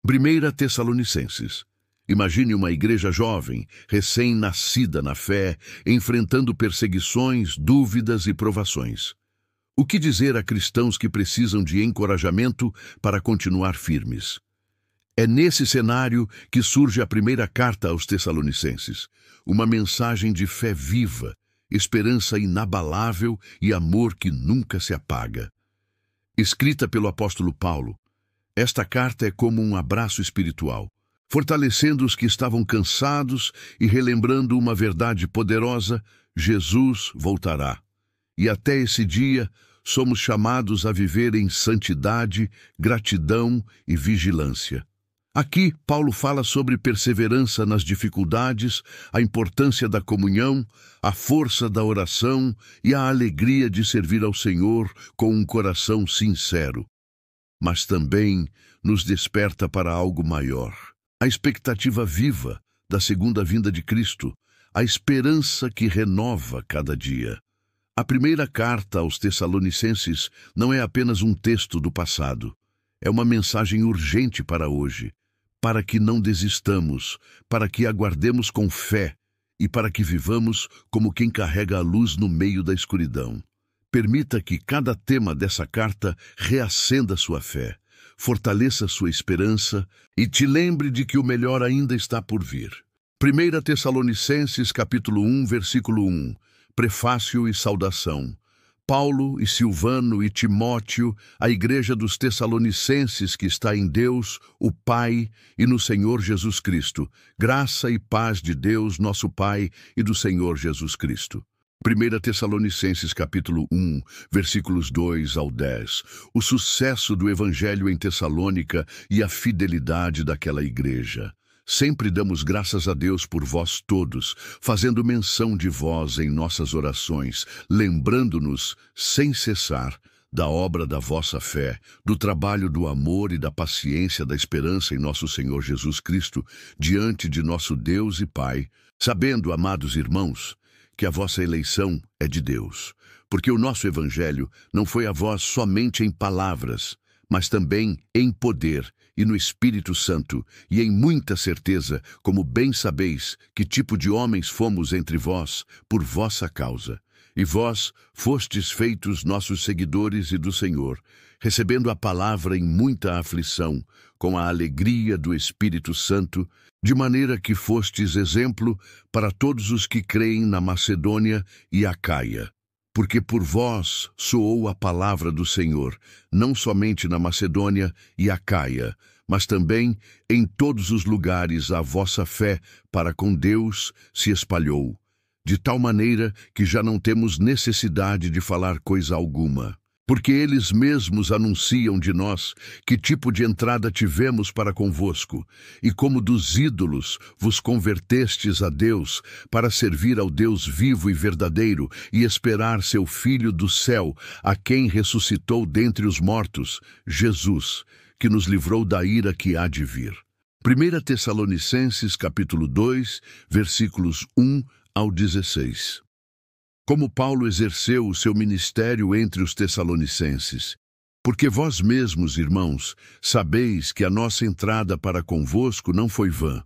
Primeira Tessalonicenses. Imagine uma igreja jovem, recém-nascida na fé, enfrentando perseguições, dúvidas e provações. O que dizer a cristãos que precisam de encorajamento para continuar firmes? É nesse cenário que surge a primeira carta aos Tessalonicenses, uma mensagem de fé viva, esperança inabalável e amor que nunca se apaga. Escrita pelo apóstolo Paulo, esta carta é como um abraço espiritual, fortalecendo os que estavam cansados e relembrando uma verdade poderosa: Jesus voltará. E até esse dia, somos chamados a viver em santidade, gratidão e vigilância. Aqui, Paulo fala sobre perseverança nas dificuldades, a importância da comunhão, a força da oração e a alegria de servir ao Senhor com um coração sincero. Mas também nos desperta para algo maior. A expectativa viva da segunda vinda de Cristo, a esperança que renova cada dia. A primeira carta aos Tessalonicenses não é apenas um texto do passado. É uma mensagem urgente para hoje, para que não desistamos, para que aguardemos com fé e para que vivamos como quem carrega a luz no meio da escuridão. Permita que cada tema dessa carta reacenda sua fé, fortaleça sua esperança e te lembre de que o melhor ainda está por vir. 1 Tessalonicenses capítulo 1, versículo 1, Prefácio e saudação. Paulo e Silvano e Timóteo, a igreja dos Tessalonicenses que está em Deus, o Pai, e no Senhor Jesus Cristo. Graça e paz de Deus, nosso Pai, e do Senhor Jesus Cristo. 1 Tessalonicenses capítulo 1, versículos 2 ao 10. O sucesso do Evangelho em Tessalônica e a fidelidade daquela igreja. Sempre damos graças a Deus por vós todos, fazendo menção de vós em nossas orações, lembrando-nos, sem cessar, da obra da vossa fé, do trabalho do amor e da paciência da esperança em nosso Senhor Jesus Cristo, diante de nosso Deus e Pai, sabendo, amados irmãos, que a vossa eleição é de Deus, porque o nosso Evangelho não foi a vós somente em palavras, mas também em poder e no Espírito Santo, e em muita certeza, como bem sabeis, que tipo de homens fomos entre vós, por vossa causa. E vós fostes feitos nossos seguidores e do Senhor, recebendo a palavra em muita aflição, com a alegria do Espírito Santo, de maneira que fostes exemplo para todos os que creem na Macedônia e Acaia. Porque por vós soou a palavra do Senhor, não somente na Macedônia e Acaia, mas também em todos os lugares a vossa fé para com Deus se espalhou, de tal maneira que já não temos necessidade de falar coisa alguma. Porque eles mesmos anunciam de nós que tipo de entrada tivemos para convosco, e como dos ídolos vos convertestes a Deus, para servir ao Deus vivo e verdadeiro, e esperar seu Filho do céu, a quem ressuscitou dentre os mortos, Jesus, que nos livrou da ira que há de vir. 1 Tessalonicenses capítulo 2, versículos 1 ao 16. Como Paulo exerceu o seu ministério entre os Tessalonicenses. Porque vós mesmos, irmãos, sabeis que a nossa entrada para convosco não foi vã.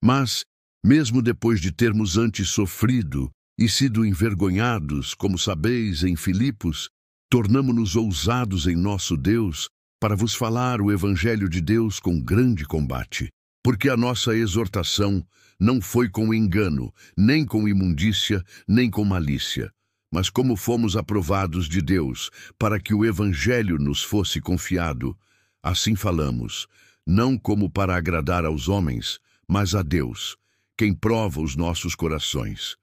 Mas, mesmo depois de termos antes sofrido e sido envergonhados, como sabeis, em Filipos, tornamo-nos ousados em nosso Deus para vos falar o Evangelho de Deus com grande combate. Porque a nossa exortação não foi com engano, nem com imundícia, nem com malícia, mas como fomos aprovados de Deus, para que o Evangelho nos fosse confiado, assim falamos, não como para agradar aos homens, mas a Deus, quem prova os nossos corações.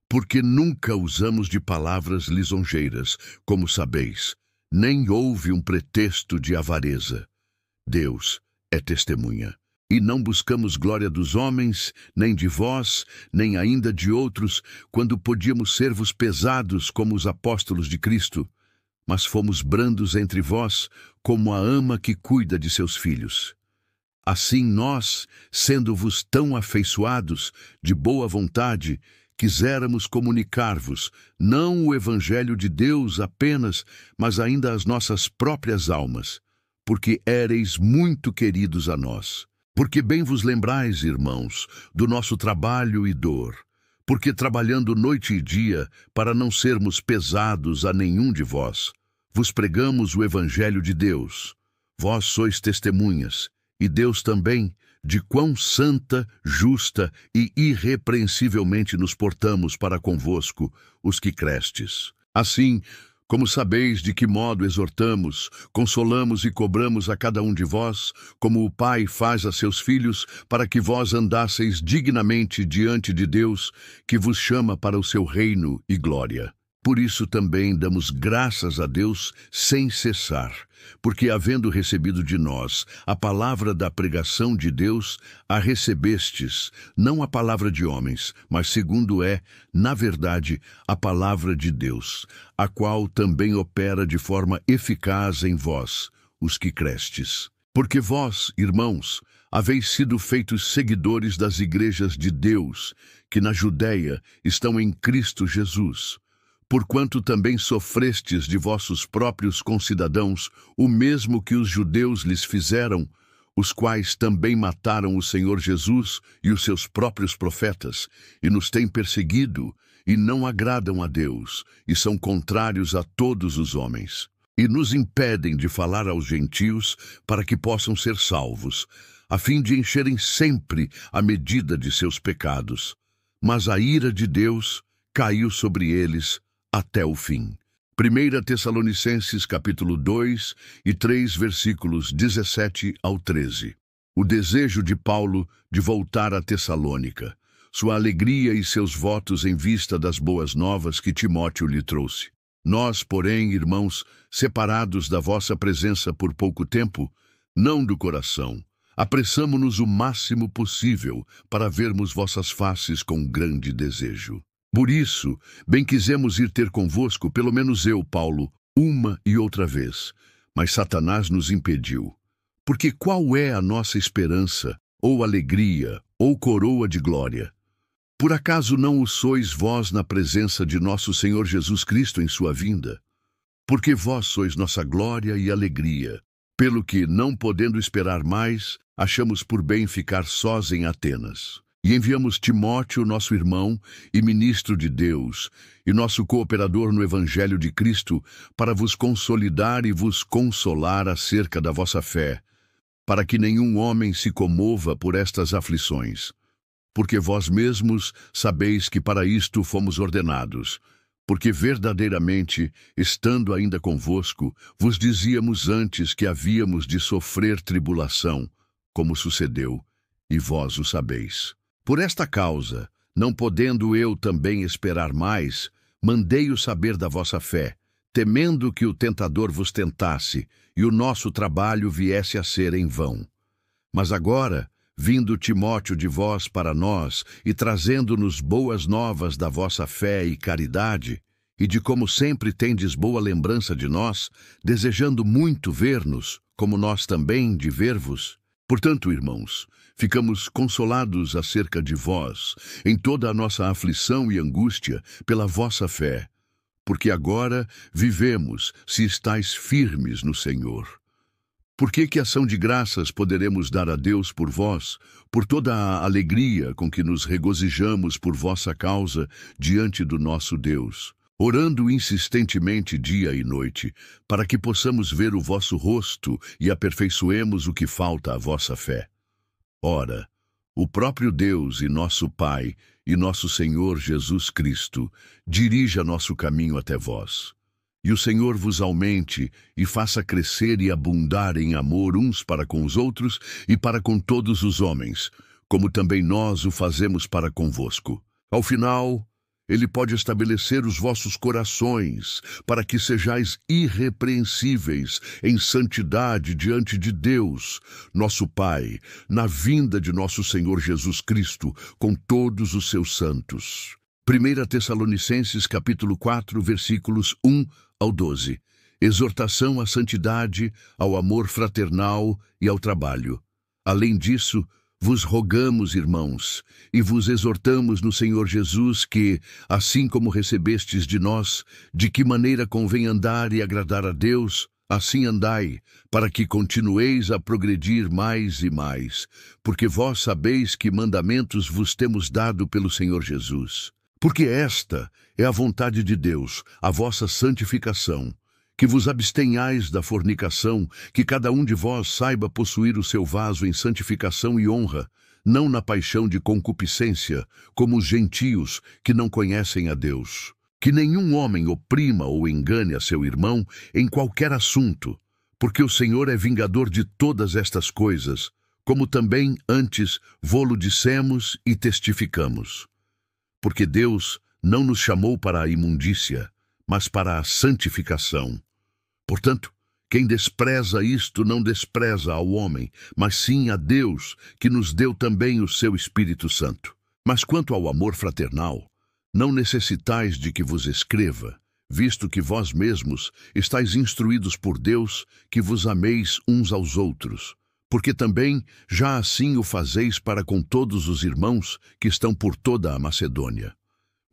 Porque nunca usamos de palavras lisonjeiras, como sabeis, nem houve um pretexto de avareza. Deus é testemunha. E não buscamos glória dos homens, nem de vós, nem ainda de outros, quando podíamos ser-vos pesados como os apóstolos de Cristo, mas fomos brandos entre vós, como a ama que cuida de seus filhos. Assim nós, sendo-vos tão afeiçoados, de boa vontade, quiséramos comunicar-vos, não o Evangelho de Deus apenas, mas ainda as nossas próprias almas, porque éreis muito queridos a nós. Porque bem vos lembrais, irmãos, do nosso trabalho e dor, porque trabalhando noite e dia, para não sermos pesados a nenhum de vós, vos pregamos o Evangelho de Deus. Vós sois testemunhas, e Deus também, de quão santa, justa e irrepreensivelmente nos portamos para convosco, os que crestes. Assim, como sabeis de que modo exortamos, consolamos e cobramos a cada um de vós, como o Pai faz a seus filhos, para que vós andasseis dignamente diante de Deus, que vos chama para o seu reino e glória. Por isso também damos graças a Deus sem cessar, porque havendo recebido de nós a palavra da pregação de Deus, a recebestes, não a palavra de homens, mas segundo é, na verdade, a palavra de Deus, a qual também opera de forma eficaz em vós, os que crestes. Porque vós, irmãos, haveis sido feitos seguidores das igrejas de Deus, que na Judéia estão em Cristo Jesus. Porquanto também sofrestes de vossos próprios concidadãos o mesmo que os judeus lhes fizeram, os quais também mataram o Senhor Jesus e os seus próprios profetas, e nos têm perseguido, e não agradam a Deus, e são contrários a todos os homens, e nos impedem de falar aos gentios para que possam ser salvos, a fim de encherem sempre a medida de seus pecados. Mas a ira de Deus caiu sobre eles até o fim. 1 Tessalonicenses capítulo 2 e 3 versículos 17 ao 13. O desejo de Paulo de voltar a Tessalônica, sua alegria e seus votos em vista das boas novas que Timóteo lhe trouxe. Nós, porém, irmãos, separados da vossa presença por pouco tempo, não do coração, apressamo-nos o máximo possível para vermos vossas faces com grande desejo. Por isso, bem quisemos ir ter convosco, pelo menos eu, Paulo, uma e outra vez, mas Satanás nos impediu. Porque qual é a nossa esperança, ou alegria, ou coroa de glória? Por acaso não o sois vós na presença de nosso Senhor Jesus Cristo em sua vinda? Porque vós sois nossa glória e alegria, pelo que, não podendo esperar mais, achamos por bem ficar sós em Atenas. E enviamos Timóteo, nosso irmão e ministro de Deus, e nosso cooperador no Evangelho de Cristo, para vos consolidar e vos consolar acerca da vossa fé, para que nenhum homem se comova por estas aflições. Porque vós mesmos sabeis que para isto fomos ordenados, porque verdadeiramente, estando ainda convosco, vos dizíamos antes que havíamos de sofrer tribulação, como sucedeu, e vós o sabeis. Por esta causa, não podendo eu também esperar mais, mandei-o saber da vossa fé, temendo que o tentador vos tentasse e o nosso trabalho viesse a ser em vão. Mas agora, vindo Timóteo de vós para nós e trazendo-nos boas novas da vossa fé e caridade, e de como sempre tendes boa lembrança de nós, desejando muito ver-nos, como nós também de ver-vos. Portanto, irmãos, ficamos consolados acerca de vós, em toda a nossa aflição e angústia, pela vossa fé, porque agora vivemos, se estáis firmes no Senhor. Por que ação de graças poderemos dar a Deus por vós, por toda a alegria com que nos regozijamos por vossa causa diante do nosso Deus, orando insistentemente dia e noite, para que possamos ver o vosso rosto e aperfeiçoemos o que falta à vossa fé. Ora, o próprio Deus e nosso Pai e nosso Senhor Jesus Cristo dirija nosso caminho até vós. E o Senhor vos aumente e faça crescer e abundar em amor uns para com os outros e para com todos os homens, como também nós o fazemos para convosco. Ao final, Ele pode estabelecer os vossos corações, para que sejais irrepreensíveis em santidade diante de Deus, nosso Pai, na vinda de nosso Senhor Jesus Cristo, com todos os seus santos. 1 Tessalonicenses capítulo 4, versículos 1 ao 12. Exortação à santidade, ao amor fraternal e ao trabalho. Além disso, vos rogamos, irmãos, e vos exortamos no Senhor Jesus que, assim como recebestes de nós, de que maneira convém andar e agradar a Deus, Assim andai, para que continueis a progredir mais e mais, porque vós sabeis que mandamentos vos temos dado pelo Senhor Jesus. Porque esta é a vontade de Deus, a vossa santificação, que vos abstenhais da fornicação, que cada um de vós saiba possuir o seu vaso em santificação e honra, não na paixão de concupiscência, como os gentios que não conhecem a Deus. Que nenhum homem oprima ou engane a seu irmão em qualquer assunto, porque o Senhor é vingador de todas estas coisas, como também antes vô-lo dissemos e testificamos. Porque Deus não nos chamou para a imundícia, mas para a santificação. Portanto, quem despreza isto não despreza ao homem, mas sim a Deus, que nos deu também o seu Espírito Santo. Mas quanto ao amor fraternal, não necessitais de que vos escreva, visto que vós mesmos estáis instruídos por Deus que vos ameis uns aos outros, porque também já assim o fazeis para com todos os irmãos que estão por toda a Macedônia.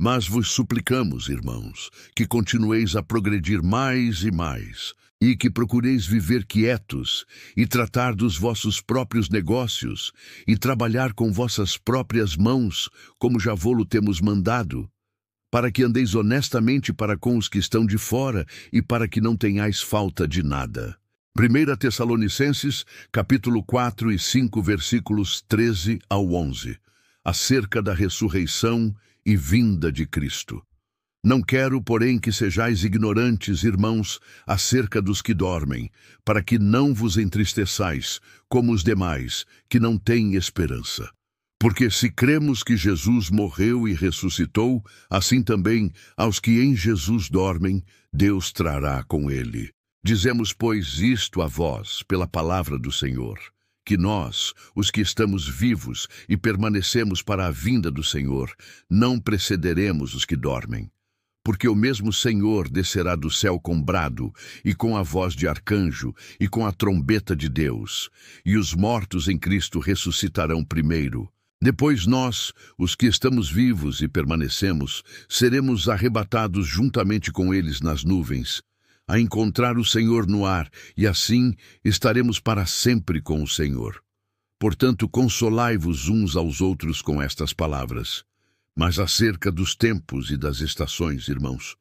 Mas vos suplicamos, irmãos, que continueis a progredir mais e mais, e que procureis viver quietos, e tratar dos vossos próprios negócios, e trabalhar com vossas próprias mãos, como já vô-lo temos mandado, para que andeis honestamente para com os que estão de fora, e para que não tenhais falta de nada. 1 Tessalonicenses, capítulo 4 e 5, versículos 13 ao 11, acerca da ressurreição e vinda de Cristo. Não quero, porém, que sejais ignorantes, irmãos, acerca dos que dormem, para que não vos entristeçais, como os demais, que não têm esperança. Porque se cremos que Jesus morreu e ressuscitou, assim também aos que em Jesus dormem, Deus trará com ele. Dizemos, pois, isto a vós, pela palavra do Senhor, que nós, os que estamos vivos e permanecemos para a vinda do Senhor, não precederemos os que dormem. Porque o mesmo Senhor descerá do céu com brado, e com a voz de arcanjo, e com a trombeta de Deus, e os mortos em Cristo ressuscitarão primeiro. Depois nós, os que estamos vivos e permanecemos, seremos arrebatados juntamente com eles nas nuvens, a encontrar o Senhor no ar, e assim estaremos para sempre com o Senhor. Portanto, consolai-vos uns aos outros com estas palavras. Mas acerca dos tempos e das estações, irmãos,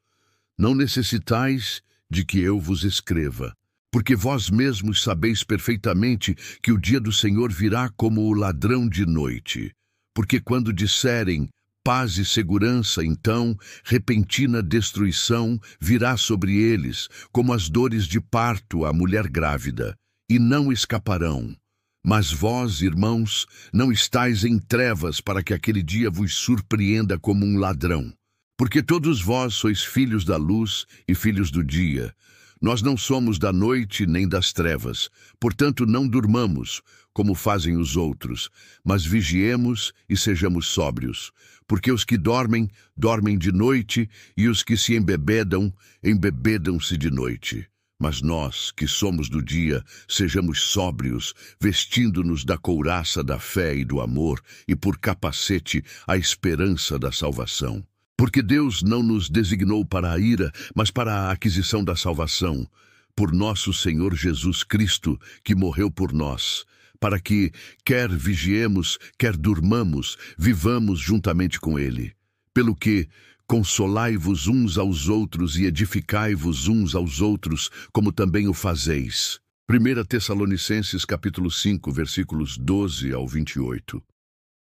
não necessitais de que eu vos escreva, porque vós mesmos sabeis perfeitamente que o dia do Senhor virá como o ladrão de noite. Porque quando disserem paz e segurança, então repentina destruição virá sobre eles, como as dores de parto à mulher grávida, e não escaparão. Mas vós, irmãos, não estáis em trevas para que aquele dia vos surpreenda como um ladrão. Porque todos vós sois filhos da luz e filhos do dia. Nós não somos da noite nem das trevas, portanto não durmamos, como fazem os outros, mas vigiemos e sejamos sóbrios. Porque os que dormem, dormem de noite, e os que se embebedam, embebedam-se de noite. Mas nós, que somos do dia, sejamos sóbrios, vestindo-nos da couraça da fé e do amor, e por capacete a esperança da salvação. Porque Deus não nos designou para a ira, mas para a aquisição da salvação, por nosso Senhor Jesus Cristo, que morreu por nós, para que, quer vigiemos, quer durmamos, vivamos juntamente com Ele. Pelo que, consolai-vos uns aos outros e edificai-vos uns aos outros, como também o fazeis. 1 Tessalonicenses capítulo 5, versículos 12 ao 28.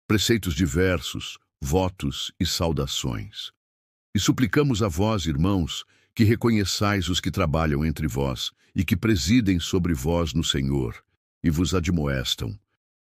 Preceitos diversos, votos e saudações. E suplicamos a vós, irmãos, que reconheçais os que trabalham entre vós e que presidem sobre vós no Senhor, e vos admoestam,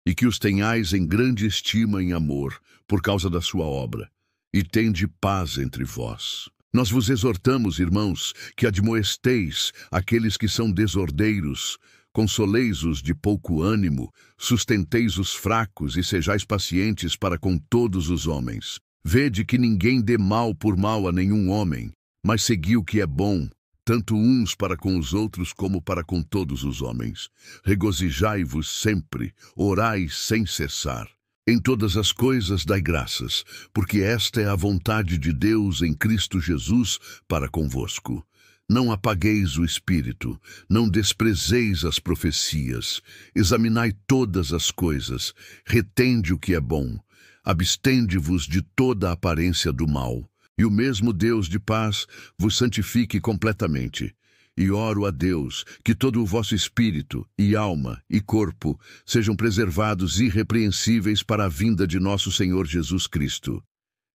e que os tenhais em grande estima em amor, por causa da sua obra, e tende paz entre vós. Nós vos exortamos, irmãos, que admoesteis aqueles que são desordeiros, consoleis-os de pouco ânimo, sustenteis os fracos e sejais pacientes para com todos os homens. Vede que ninguém dê mal por mal a nenhum homem, mas segui o que é bom, tanto uns para com os outros como para com todos os homens. Regozijai-vos sempre, orai sem cessar. Em todas as coisas dai graças, porque esta é a vontade de Deus em Cristo Jesus para convosco. Não apagueis o espírito, não desprezeis as profecias, examinai todas as coisas, retende o que é bom, abstende-vos de toda a aparência do mal, e o mesmo Deus de paz vos santifique completamente. E oro a Deus que todo o vosso espírito, e alma, e corpo sejam preservados irrepreensíveis para a vinda de nosso Senhor Jesus Cristo.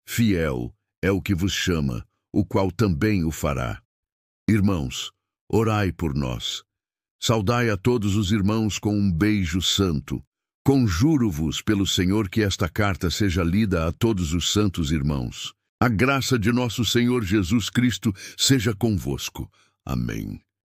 Fiel é o que vos chama, o qual também o fará. Irmãos, orai por nós. Saudai a todos os irmãos com um beijo santo. Conjuro-vos pelo Senhor que esta carta seja lida a todos os santos irmãos. A graça de nosso Senhor Jesus Cristo seja convosco. Amém.